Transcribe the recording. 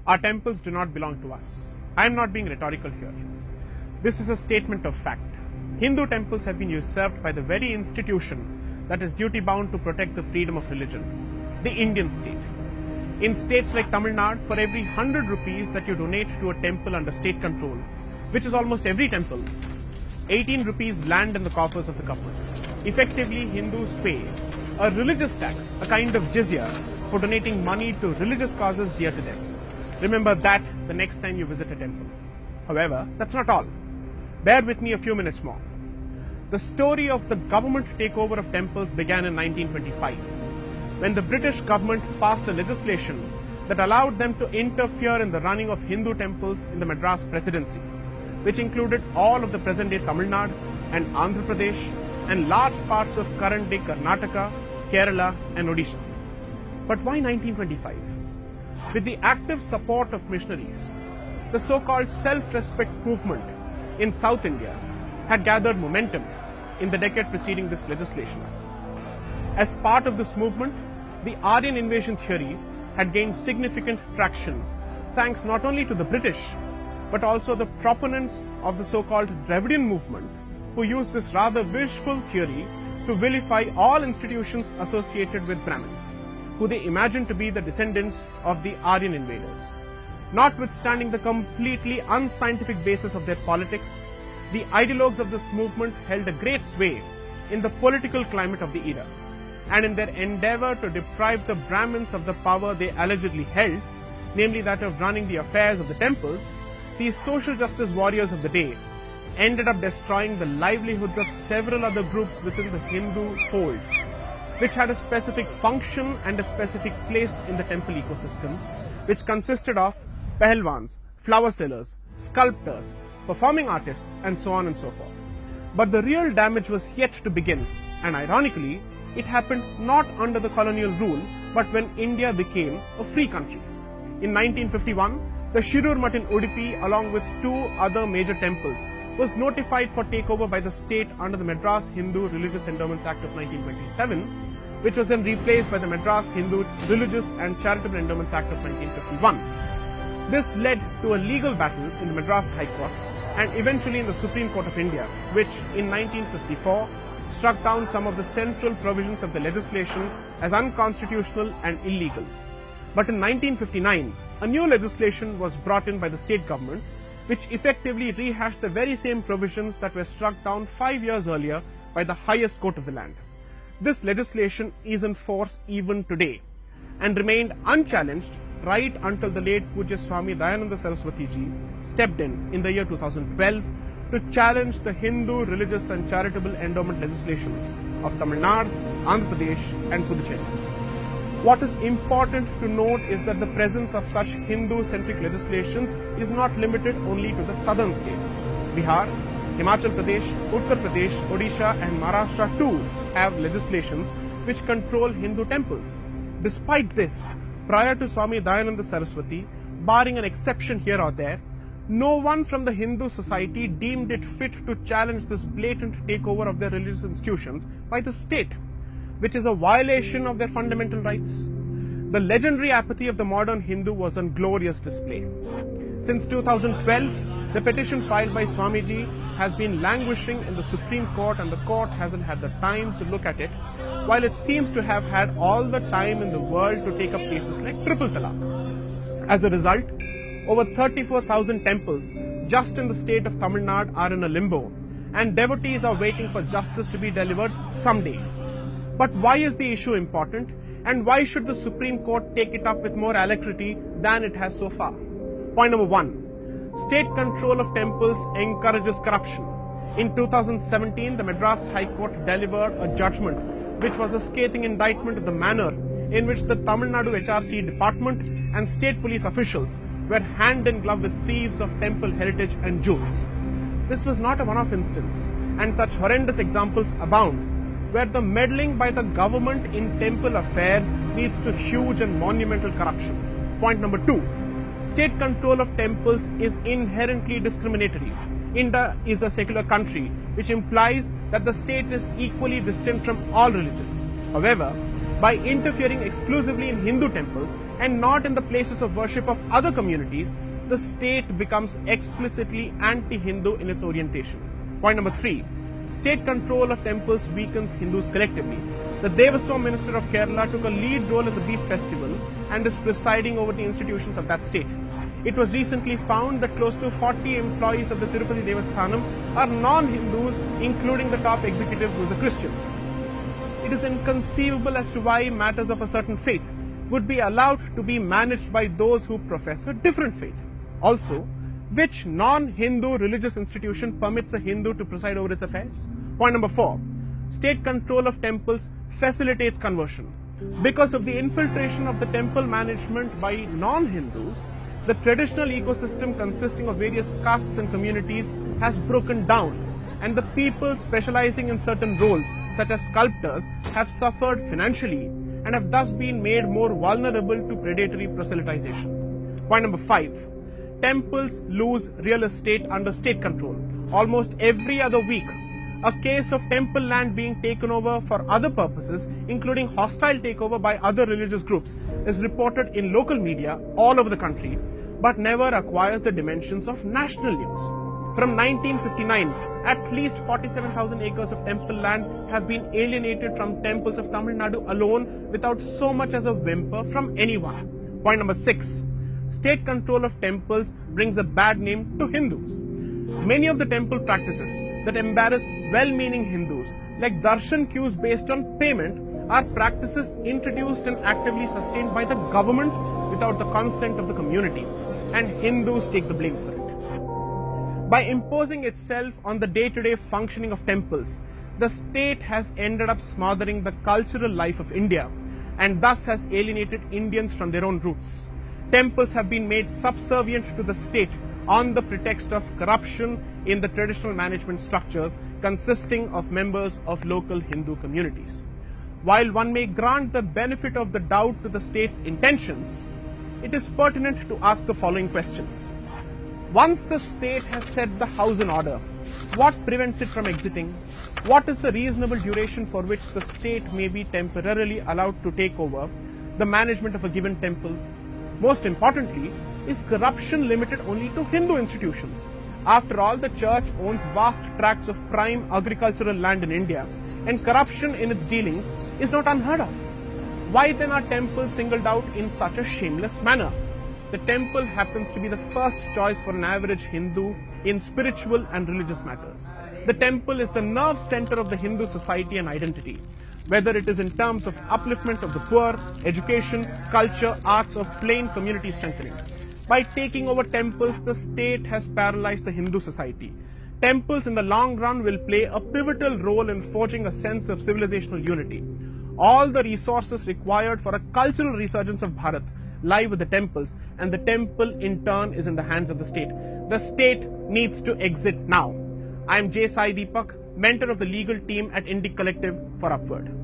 Our temples do not belong to us. I am not being rhetorical here. This is a statement of fact. Hindu temples have been usurped by the very institution that is duty bound to protect the freedom of religion, the Indian state. In states like Tamil Nadu, for every 100 rupees that you donate to a temple under state control, which is almost every temple, 18 rupees land in the coffers of the government. Effectively, Hindus pay a religious tax, a kind of jizya, for donating money to religious causes dear to them. Remember that the next time you visit a temple. However, that's not all. Bear with me a few minutes more. The story of the government takeover of temples began in 1925, when the British government passed a legislation that allowed them to interfere in the running of Hindu temples in the Madras Presidency, which included all of the present-day Tamil Nadu and Andhra Pradesh and large parts of current-day Karnataka, Kerala and Odisha. But why 1925? With the active support of missionaries, the so-called self-respect movement in South India had gathered momentum in the decade preceding this legislation. As part of this movement, the Aryan invasion theory had gained significant traction thanks not only to the British but also the proponents of the so-called Dravidian movement, who used this rather wishful theory to vilify all institutions associated with Brahmins, who they imagined to be the descendants of the Aryan invaders. Notwithstanding the completely unscientific basis of their politics, the ideologues of this movement held a great sway in the political climate of the era, and in their endeavor to deprive the Brahmins of the power they allegedly held, namely that of running the affairs of the temples, these social justice warriors of the day ended up destroying the livelihoods of several other groups within the Hindu fold, which had a specific function and a specific place in the temple ecosystem, which consisted of pahalwans, flower sellers, sculptors, performing artists, and so on and so forth. But the real damage was yet to begin, and ironically, it happened not under the colonial rule, but when India became a free country. In 1951, the Shirur Mutt in Udupi, along with two other major temples, was notified for takeover by the state under the Madras Hindu Religious Endowments Act of 1927, which was then replaced by the Madras Hindu Religious and Charitable Endowments Act of 1951. This led to a legal battle in the Madras High Court and eventually in the Supreme Court of India, which in 1954 struck down some of the central provisions of the legislation as unconstitutional and illegal. But in 1959, a new legislation was brought in by the state government, which effectively rehashed the very same provisions that were struck down 5 years earlier by the highest court of the land. This legislation is in force even today and remained unchallenged right until the late Pujya Swami Dayananda Saraswati ji stepped in the year 2012 to challenge the Hindu religious and charitable endowment legislations of Tamil Nadu, Andhra Pradesh and Puducherry. What is important to note is that the presence of such Hindu-centric legislations is not limited only to the southern states. Bihar, Himachal Pradesh, Uttar Pradesh, Odisha and Maharashtra too have legislations which control Hindu temples. Despite this, prior to Swami Dayananda Saraswati, barring an exception here or there, no one from the Hindu society deemed it fit to challenge this blatant takeover of their religious institutions by the state, which is a violation of their fundamental rights. The legendary apathy of the modern Hindu was on glorious display. Since 2012, the petition filed by Swamiji has been languishing in the Supreme Court, and the court hasn't had the time to look at it, while it seems to have had all the time in the world to take up cases like triple talaq. As a result, over 34,000 temples just in the state of Tamil Nadu are in a limbo, and devotees are waiting for justice to be delivered someday. But why is the issue important, and why should the Supreme Court take it up with more alacrity than it has so far? Point number one, state control of temples encourages corruption. In 2017, the Madras High Court delivered a judgment which was a scathing indictment of the manner in which the Tamil Nadu HRC department and state police officials were hand in glove with thieves of temple heritage and jewels. This was not a one-off instance, and such horrendous examples abound, where the meddling by the government in temple affairs leads to huge and monumental corruption. Point number two, state control of temples is inherently discriminatory. India is a secular country, which implies that the state is equally distant from all religions. However, By interfering exclusively in Hindu temples and not in the places of worship of other communities, the state becomes explicitly anti-Hindu in its orientation. Point number 3. State control of temples weakens Hindus collectively. The Devaswam minister of Kerala took a lead role in the beef festival and is presiding over the institutions of that state. It was recently found that close to 40 employees of the Tirupati Devasthanam are non-Hindus, including the top executive who is a Christian. It is inconceivable as to why matters of a certain faith would be allowed to be managed by those who profess a different faith. Also, which non-Hindu religious institution permits a Hindu to preside over its affairs? Point number 4. State control of temples facilitates conversion. Because of the infiltration of the temple management by non-Hindus, the traditional ecosystem consisting of various castes and communities has broken down, and the people specializing in certain roles, such as sculptors, have suffered financially and have thus been made more vulnerable to predatory proselytization. Point number 5. Temples lose real estate under state control. Almost every other week, a case of temple land being taken over for other purposes, including hostile takeover by other religious groups, is reported in local media all over the country, but never acquires the dimensions of national news. From 1959, at least 47,000 acres of temple land have been alienated from temples of Tamil Nadu alone without so much as a whimper from anyone. Point number 6. State control of temples brings a bad name to Hindus. Many of the temple practices that embarrass well-meaning Hindus, like darshan queues based on payment, are practices introduced and actively sustained by the government without the consent of the community, and Hindus take the blame for it. By imposing itself on the day-to-day functioning of temples, the state has ended up smothering the cultural life of India and thus has alienated Indians from their own roots. Temples have been made subservient to the state on the pretext of corruption in the traditional management structures consisting of members of local Hindu communities. While one may grant the benefit of the doubt to the state's intentions, it is pertinent to ask the following questions. Once the state has set the house in order, what prevents it from exiting? What is the reasonable duration for which the state may be temporarily allowed to take over the management of a given temple? Most importantly, is corruption limited only to Hindu institutions? After all, the church owns vast tracts of prime agricultural land in India, and corruption in its dealings is not unheard of. Why then are temples singled out in such a shameless manner? The temple happens to be the first choice for an average Hindu in spiritual and religious matters. The temple is the nerve center of the Hindu society and identity, whether it is in terms of upliftment of the poor, education, culture, arts, or plain community strengthening. By taking over temples, the state has paralyzed the Hindu society. Temples in the long run will play a pivotal role in forging a sense of civilizational unity. All the resources required for a cultural resurgence of Bharat lie with the temples, and the temple in turn is in the hands of the state. The state needs to exit now. I am J. Sai Deepak, mentor of the legal team at Indie Collective for Upward.